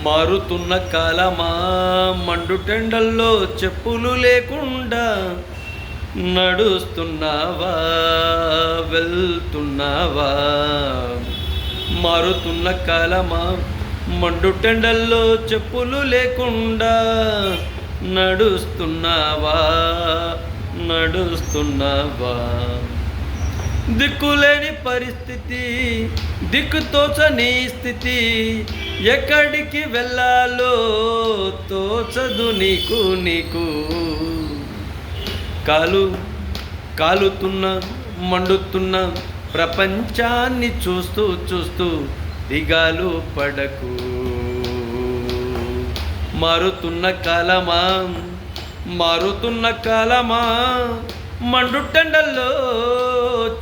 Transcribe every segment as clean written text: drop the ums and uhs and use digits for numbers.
మారుతున్న కాలమా మండుటెండల్లో చెప్పులు లేకుండా నడుస్తున్నావా వెళ్తున్నావా? మారుతున్న కాలమా మండుటెండల్లో చెప్పులు లేకుండా నడుస్తున్నావా నడుస్తున్నావా? దిక్కులేని పరిస్థితి, దిక్కుతోచని స్థితి, ఎక్కడికి వెళ్ళాలో తోచదు నీకు. కాలుతున్న మండుతున్న ప్రపంచాన్ని చూస్తూ దిగాలు పడకు. మారుతున్న కాలమా మండుటెండల్లో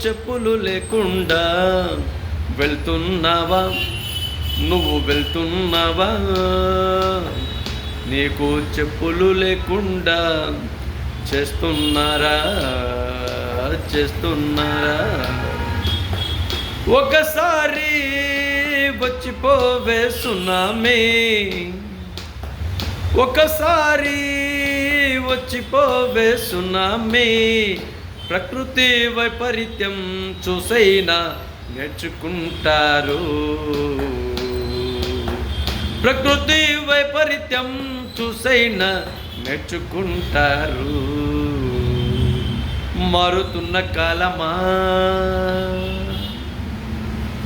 చెప్పులు లేకుండా వెళ్తున్నావా? నువ్వు వెళ్తున్నావా? నీకు చెప్పులు లేకుండా చేస్తున్నారా? ఒకసారి వచ్చిపోవే సునామీ, ఒకసారి వచ్చిపోవే సునామీ. ప్రకృతి వైపరీత్యం చూసైనా నేర్చుకుంటారు. ప్రకృతి వైపరీత్యం చూసైనా నేర్చుకుంటారు. మారుతున్న కాలమా